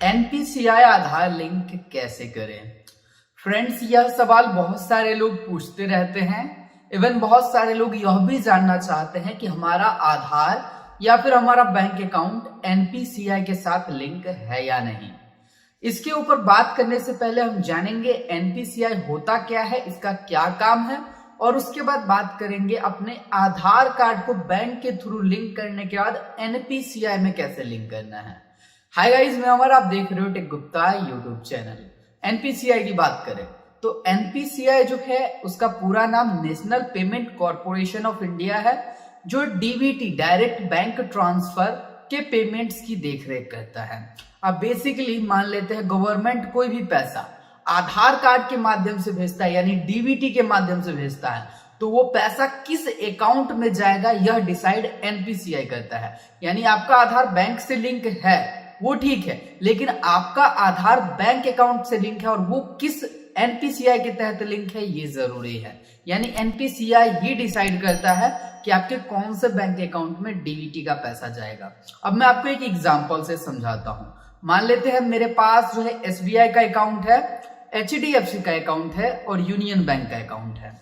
NPCI आधार link कैसे करें। Friends, यह सवाल बहुत सारे लोग पूछते रहते हैं। इवन बहुत सारे लोग यह भी जानना चाहते हैं कि हमारा आधार या फिर हमारा बैंक अकाउंट एनपीसीआई के साथ लिंक है या नहीं। इसके ऊपर बात करने से पहले हम जानेंगे एनपीसीआई होता क्या है, इसका क्या काम है, और उसके बाद बात करेंगे अपने आधार कार्ड को बैंक के थ्रू लिंक करने के बाद एनपीसीआई में कैसे लिंक करना है। हाय गाइस, मैं अमर, आप देख रहे हो tech Gupta YouTube channel. NPCI की बात करें तो एनपीसीआई जो है उसका पूरा नाम national payment corporation of India है, जो डीबीटी डायरेक्ट बैंक ट्रांसफर के पेमेंट्स की देखरेख करता है। अब बेसिकली मान लेते हैं गवर्नमेंट कोई भी पैसा आधार कार्ड के माध्यम से भेजता है, यानी डीबीटी के माध्यम से भेजता है, तो वो पैसा किस अकाउंट में जाएगा यह डिसाइड एनपीसीआई करता है। यानी आपका आधार बैंक से लिंक है वो ठीक है, लेकिन आपका आधार बैंक अकाउंट से लिंक है और वो किस एनपीसीआई के तहत लिंक है ये जरूरी है। यानी एनपीसीआई ही डिसाइड करता है कि आपके कौन से बैंक अकाउंट में डीबीटी का पैसा जाएगा। अब मैं आपको एक एग्जांपल से समझाता हूं। मान लेते हैं मेरे पास जो है एसबीआई का अकाउंट है, एचडीएफसी का अकाउंट है और यूनियन बैंक का अकाउंट है।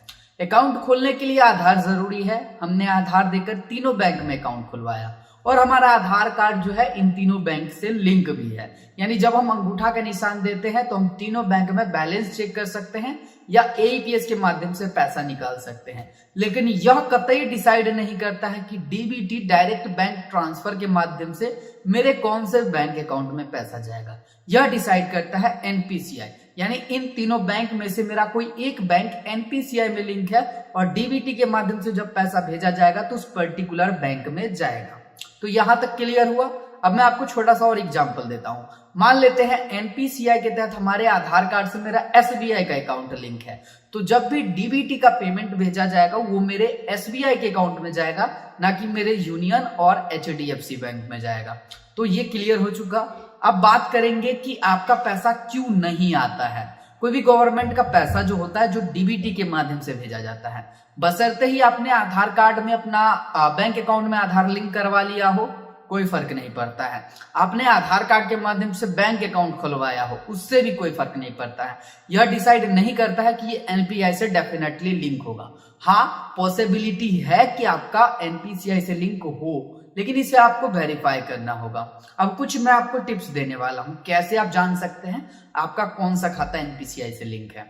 अकाउंट खोलने के लिए आधार जरूरी है। हमने आधार देकर तीनों बैंक में अकाउंट खुलवाया और हमारा आधार कार्ड जो है इन तीनों बैंक से लिंक भी है। यानी जब हम अंगूठा का निशान देते हैं तो हम तीनों बैंक में बैलेंस चेक कर सकते हैं या एईपीएस के माध्यम से पैसा निकाल सकते हैं। लेकिन यह कतई डिसाइड नहीं करता है कि डीबीटी डायरेक्ट बैंक ट्रांसफर के माध्यम से मेरे कौन से बैंक अकाउंट में पैसा जाएगा। यह डिसाइड करता है एनपीसीआई। यानी इन तीनों बैंक में से मेरा कोई एक बैंक एनपीसीआई में लिंक है और डीबीटी के माध्यम से जब पैसा भेजा जाएगा तो उस पर्टिकुलर बैंक में जाएगा। तो यहां तक क्लियर हुआ। अब मैं आपको छोटा सा और एग्जांपल देता हूं। मान लेते हैं एनपीसीआई के तहत हमारे आधार कार्ड से मेरा एसबीआई का अकाउंट लिंक है, तो जब भी डीबीटी का पेमेंट भेजा जाएगा वो मेरे एसबीआई के अकाउंट में जाएगा, ना कि मेरे यूनियन और एचडीएफसी बैंक में जाएगा। तो ये क्लियर हो चुका। अब बात करेंगे कि आपका पैसा क्यों नहीं आता है। कोई भी गवर्नमेंट का पैसा जो होता है जो डीबीटी के माध्यम से भेजा जाता है, बशर्ते ही आपने आधार कार्ड में अपना बैंक अकाउंट में आधार लिंक करवा लिया हो, कोई फर्क नहीं पड़ता है। आपने आधार कार्ड के माध्यम से बैंक अकाउंट खुलवाया हो, उससे भी कोई फर्क नहीं पड़ता है। यह डिसाइड नहीं करता है कि ये एनपीआई से डेफिनेटली लिंक होगा। हाँ, पॉसिबिलिटी है कि आपका एनपीसीआई से लिंक हो, लेकिन इसे आपको वेरीफाई करना होगा। अब कुछ मैं आपको टिप्स देने वाला हूं कैसे आप जान सकते हैं आपका कौन सा खाता एनपीसीआई से लिंक है।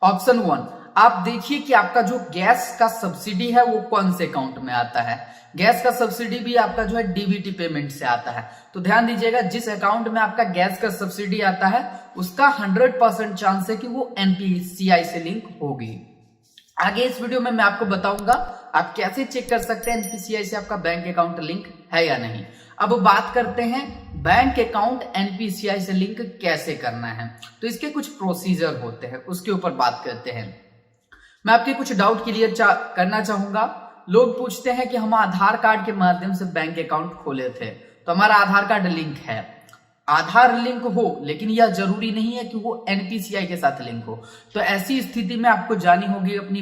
ऑप्शन 1, आप देखिए कि आपका जो गैस का सब्सिडी है वो कौन से अकाउंट में आता है। गैस का सब्सिडी भी आपका जो है डीबीटी पेमेंट से आता है। तो ध्यान दीजिएगा, जिस अकाउंट में आपका गैस का सब्सिडी आता है उसका 100% चांस है कि वो एनपीसीआई से लिंक होगी। आगे इस वीडियो में मैं आपको बताऊंगा आप कैसे चेक कर सकते हैं एनपीसीआई से आपका बैंक अकाउंट लिंक है या नहीं। अब बात करते हैं बैंक अकाउंट एनपीसीआई से लिंक कैसे करना है। तो इसके कुछ प्रोसीजर होते हैं, उसके ऊपर बात करते हैं। मैं आपके कुछ डाउट क्लियर करना चाहूंगा। लोग पूछते हैं कि हम आधार कार्ड के माध्यम से बैंक अकाउंट खोले थे, तो हमारा आधार कार्ड लिंक है। आधार लिंक हो, लेकिन यह जरूरी नहीं है कि वो एनपीसीआई के साथ लिंक हो। तो ऐसी स्थिति में आपको जानी होगी अपनी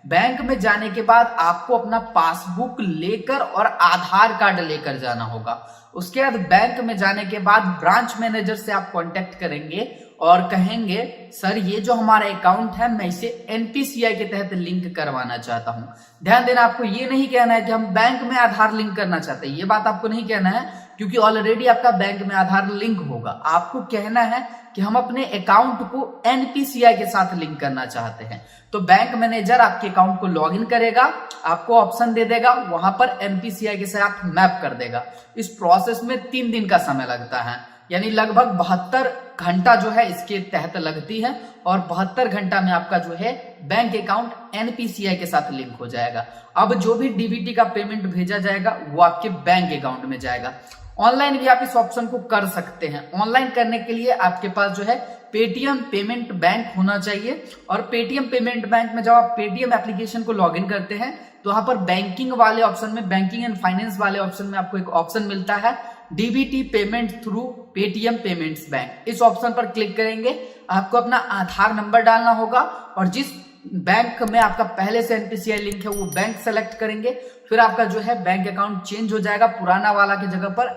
बैंक में जाने के बाद आपको अपना पासबुक लेकर और आधार कार्ड लेकर जाना होगा। उसके बाद बैंक में जाने के बाद ब्रांच मैनेजर से आप कांटेक्ट करेंगे और कहेंगे सर ये जो हमारा अकाउंट है मैं इसे एनपीसीआई के तहत लिंक करवाना चाहता हूं। ध्यान देना, आपको ये नहीं कहना है कि हम बैंक में आधार लिंक करना चाहते हैं, ये बात आपको नहीं कहना है, क्योंकि ऑलरेडी आपका बैंक में आधार लिंक होगा। आपको कहना है कि हम अपने अकाउंट को एनपीसीआई के साथ लिंक करना चाहते हैं। तो बैंक मैनेजर आपके अकाउंट को लॉगिन करेगा, आपको ऑप्शन दे देगा, वहां पर एनपीसीआई के साथ मैप कर देगा। इस प्रोसेस में 3 दिन का समय लगता है, यानी लगभग 72 घंटा जो है इसके तहत लगती है और 72 घंटा में आपका जो है बैंक अकाउंट एनपीसीआई के साथ लिंक हो जाएगा। अब जो भी डीबीटी का पेमेंट भेजा जाएगा वो आपके बैंक अकाउंट में जाएगा। ऑनलाइन भी आप इस ऑप्शन को कर सकते हैं। ऑनलाइन करने के लिए आपके पास जो है पेटीएम पेमेंट बैंक होना चाहिए, और पेटीएम पेमेंट बैंक में जब आप पेटीएम एप्लीकेशन को लॉगिन करते हैं तो वहां पर बैंकिंग वाले ऑप्शन में, बैंकिंग एंड फाइनेंस वाले ऑप्शन में आपको एक ऑप्शन मिलता है DBT payment through Paytm payments bank. इस ऑप्शन पर क्लिक करेंगे, आपको अपना आधार नंबर डालना होगा और जिस बैंक में आपका पहले से एनपीसीआई लिंक है वो बैंक सेलेक्ट करेंगे। फिर आपका जो है बैंक अकाउंट चेंज हो जाएगा, पुराना वाला की जगह पर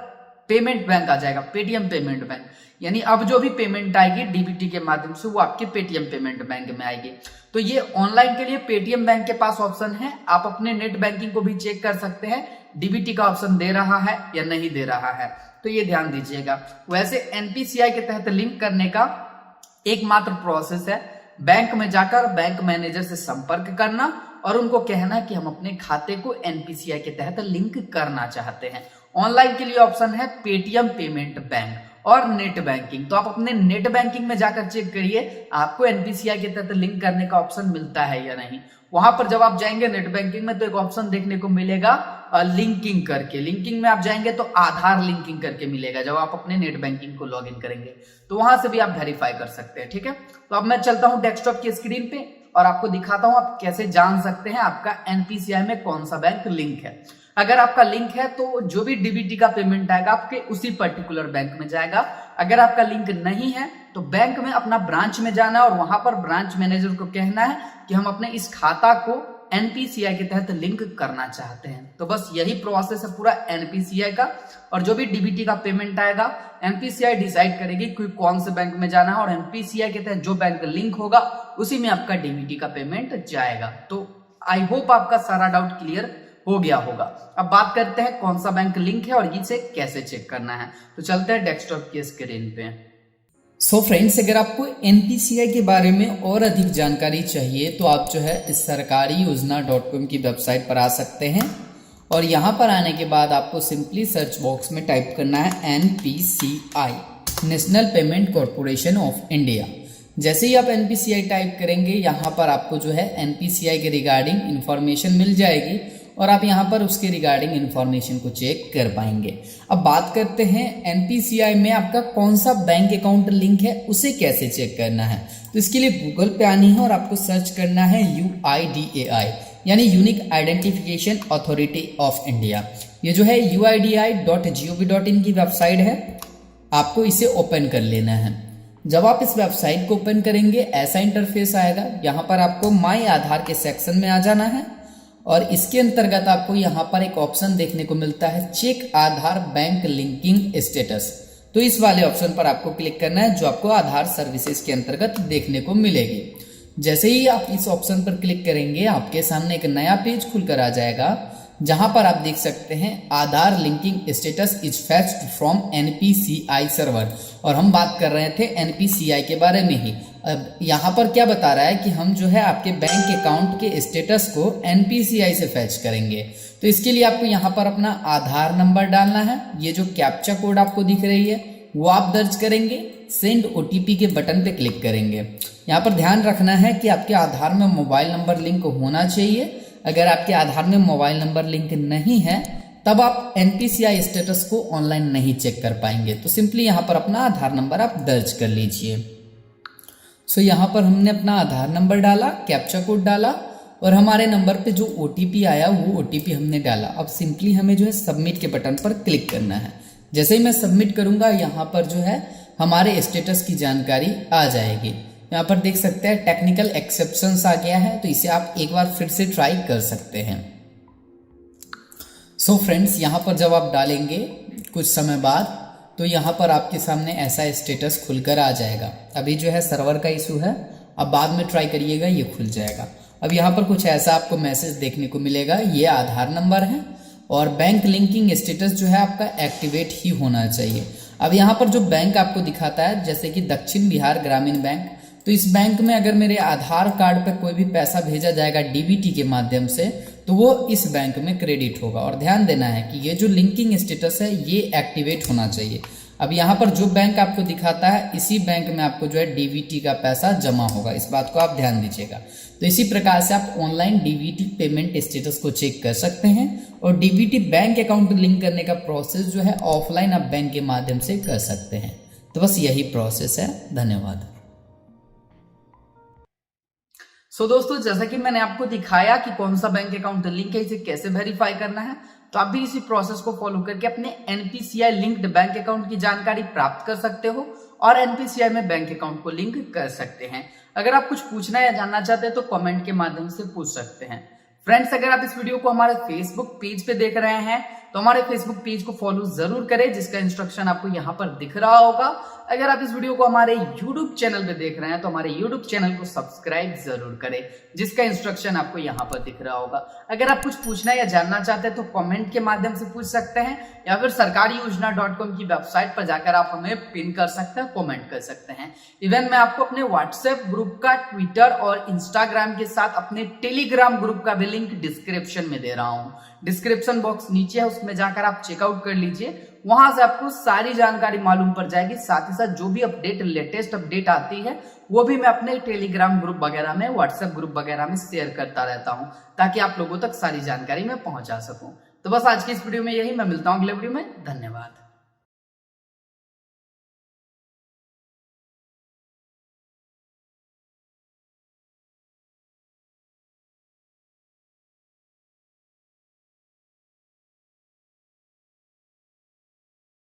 पेमेंट बैंक आ जाएगा, पेटीएम पेमेंट बैंक। यानी अब जो भी पेमेंट आएगी डीबीटी के माध्यम से वो आपके पेटीएम पेमेंट बैंक में आएगी। तो ये ऑनलाइन के लिए पेटीएम बैंक के पास ऑप्शन है, आप अपने नेट बैंकिंग को भी चेक कर सकते हैं डीबीटी का ऑप्शन दे रहा है या नहीं दे रहा है, तो ये ध्यान दीजिएगा। वैसे एनपीसीआई के तहत लिंक करने का एकमात्र प्रोसेस है बैंक में जाकर बैंक मैनेजर से संपर्क करना और उनको कहना कि हम अपने खाते को एनपीसीआई के तहत लिंक करना चाहते हैं। ऑनलाइन के लिए ऑप्शन है पेटीएम पेमेंट बैंक और नेट बैंकिंग। तो आप अपने नेट बैंकिंग में जाकर चेक करिए आपको एनपीसीआई के तहत लिंक करने का ऑप्शन मिलता है या नहीं। वहां पर जब आप जाएंगे नेट बैंकिंग में तो एक ऑप्शन देखने को मिलेगा लिंकिंग करके। लिंकिंग में आप जाएंगे तो आधार लिंकिंग करके मिलेगा जब आप अपने नेट बैंकिंग को लॉग इन करेंगे, तो वहां से भी आप वेरीफाई कर सकते हैं। ठीक है, तो अब मैं चलता हूं डेस्कटॉप की स्क्रीन पे और आपको दिखाता हूं आप कैसे जान सकते हैं आपका एनपीसीआई में कौन सा बैंक लिंक है। अगर आपका लिंक है तो जो भी डीबीटी का पेमेंट आएगा आपके उसी पर्टिकुलर बैंक में जाएगा। अगर आपका लिंक नहीं है तो बैंक में अपना ब्रांच में जाना और वहां पर ब्रांच मैनेजर को कहना है कि हम अपने इस खाता को एनपीसीआई के तहत लिंक करना चाहते हैं। तो बस यही प्रोसेस है पूरा एनपीसीआई का। और जो भी डीबीटी का पेमेंट आएगा एनपीसीआई डिसाइड करेगी कि कौन से बैंक में जाना है और एनपीसीआई के तहत जो बैंक लिंक होगा उसी में आपका डीबीटी का पेमेंट जाएगा। तो आई होप आपका सारा डाउट क्लियर हो गया होगा। अब बात करते हैं कौन सा बैंक लिंक है और इसे कैसे चेक करना है। तो चलते हैं डेस्कटॉप की स्क्रीन पे। सो फ्रेंड्स, अगर आपको एनपीसीआई के बारे में और अधिक जानकारी चाहिए तो आप जो है इस सरकारी योजना.com की वेबसाइट पर आ सकते हैं और यहाँ पर आने के बाद आपको सिंपली सर्च बॉक्स में टाइप करना है NPCI, national payment corporation of India. जैसे ही आप एनपीसीआई टाइप करेंगे यहाँ पर आपको जो है एनपीसीआई के रिगार्डिंग इंफॉर्मेशन मिल जाएगी और आप यहाँ पर उसके रिगार्डिंग इंफॉर्मेशन को चेक कर पाएंगे। अब बात करते हैं एनपीसीआई में आपका कौन सा बैंक अकाउंट लिंक है उसे कैसे चेक करना है। तो इसके लिए गूगल पे आनी है और आपको सर्च करना है UIDAI यानी unique identification authority of India. ये जो है uidi.gov.in की वेबसाइट है, आपको इसे ओपन कर लेना है। जब आप इस वेबसाइट को ओपन करेंगे ऐसा इंटरफेस आएगा। यहाँ पर आपको माई आधार के सेक्शन में आ जाना है और इसके अंतर्गत आपको यहाँ पर एक ऑप्शन देखने को मिलता है चेक आधार बैंक लिंकिंग स्टेटस। तो इस वाले ऑप्शन पर आपको क्लिक करना है जो आपको आधार सर्विसेज के अंतर्गत देखने को मिलेगी। जैसे ही आप इस ऑप्शन पर क्लिक करेंगे आपके सामने एक नया पेज खुलकर आ जाएगा जहां पर आप देख सकते हैं Aadhaar linking status is fetched from NPCI server. और हम बात कर रहे थे एनपीसीआई के बारे में ही। अब यहाँ पर क्या बता रहा है कि हम जो है आपके बैंक अकाउंट के स्टेटस को एनपीसीआई से फैच करेंगे। तो इसके लिए आपको यहाँ पर अपना आधार नंबर डालना है। ये जो कैप्चा कोड आपको दिख रही है वो आप दर्ज करेंगे, सेंड ओटीपी के बटन पे क्लिक करेंगे। यहाँ पर ध्यान रखना है कि आपके आधार में मोबाइल नंबर लिंक होना चाहिए। अगर आपके आधार में मोबाइल नंबर लिंक नहीं है तब आप एनपीसीआई स्टेटस को ऑनलाइन नहीं चेक कर पाएंगे। तो सिंपली यहाँ पर अपना आधार नंबर आप दर्ज कर लीजिए। सो यहाँ पर हमने अपना आधार नंबर डाला, कैप्चा कोड डाला और हमारे नंबर पे जो ओटीपी आया वो ओटीपी हमने डाला। अब सिंपली हमें जो है सबमिट के बटन पर क्लिक करना है। जैसे ही मैं सबमिट करूंगा यहाँ पर जो है हमारे स्टेटस की जानकारी आ जाएगी। यहाँ पर देख सकते हैं टेक्निकल एक्सेप्शंस आ गया है, तो इसे आप एक बार फिर से ट्राई कर सकते हैं। सो फ्रेंड्स, यहाँ पर जब आप डालेंगे कुछ समय बाद तो यहाँ पर आपके सामने ऐसा स्टेटस खुलकर आ जाएगा। अभी जो है सर्वर का इशू है, अब बाद में ट्राई करिएगा ये खुल जाएगा। अब यहाँ पर कुछ ऐसा आपको मैसेज देखने को मिलेगा, ये आधार नंबर है और बैंक लिंकिंग स्टेटस जो है आपका एक्टिवेट ही होना चाहिए। अब यहाँ पर जो बैंक आपको दिखाता है जैसे कि दक्षिण बिहार ग्रामीण बैंक, तो इस बैंक में अगर मेरे आधार कार्ड पर कोई भी पैसा भेजा जाएगा डीबीटी के माध्यम से तो वो इस बैंक में क्रेडिट होगा। और ध्यान देना है कि ये जो लिंकिंग स्टेटस है ये एक्टिवेट होना चाहिए। अब यहाँ पर जो बैंक आपको दिखाता है इसी बैंक में आपको जो है डीबीटी का पैसा जमा होगा, इस बात को आप ध्यान दीजिएगा। तो इसी प्रकार से आप ऑनलाइन डीबीटी पेमेंट स्टेटस को चेक कर सकते हैं और डीबीटी बैंक अकाउंट लिंक करने का प्रोसेस जो है ऑफलाइन आप बैंक के माध्यम से कर सकते हैं। तो बस यही प्रोसेस है। धन्यवाद। सो दोस्तों, जैसा कि मैंने आपको दिखाया कि कौन सा बैंक अकाउंट लिंक है, इसे कैसे वेरीफाई करना है, तो आप भी इसी प्रोसेस को फॉलो करके अपने एनपीसीआई लिंक्ड बैंक अकाउंट की जानकारी प्राप्त कर सकते हो और एनपीसीआई में बैंक अकाउंट को लिंक कर सकते हैं। अगर आप कुछ पूछना या जानना चाहते हैं तो कमेंट के माध्यम से पूछ सकते हैं। फ्रेंड्स, अगर आप इस वीडियो को हमारे फेसबुक पेज पे देख रहे हैं तो हमारे फेसबुक पेज को फॉलो जरूर करें, जिसका इंस्ट्रक्शन आपको यहाँ पर दिख रहा होगा। अगर आप इस वीडियो को हमारे यूट्यूब चैनल पे देख रहे हैं तो हमारे यूट्यूब चैनल को सब्सक्राइब जरूर करें, जिसका इंस्ट्रक्शन आपको यहाँ पर दिख रहा होगा। अगर आप कुछ पूछना या जानना चाहते हैं तो कमेंट के माध्यम से पूछ सकते हैं, या फिर sarkariYojana.com की वेबसाइट पर जाकर आप हमें पिन कर सकते हैं, कमेंट कर सकते हैं। इवन मैं आपको अपने व्हाट्सएप ग्रुप का, ट्विटर और इंस्टाग्राम के साथ अपने टेलीग्राम ग्रुप का भी लिंक डिस्क्रिप्शन में दे रहा हूँ। डिस्क्रिप्शन बॉक्स नीचे है, उसमें जाकर आप चेकआउट कर लीजिए। वहां से आपको सारी जानकारी मालूम पड़ जाएगी। साथ ही साथ जो भी अपडेट, लेटेस्ट अपडेट आती है वो भी मैं अपने टेलीग्राम ग्रुप वगैरह में, व्हाट्सएप ग्रुप वगैरह में शेयर करता रहता हूं, ताकि आप लोगों तक सारी जानकारी मैं पहुंचा सकूं। तो बस आज की इस वीडियो में यही, मैं मिलता हूं अगले वीडियो में। धन्यवाद।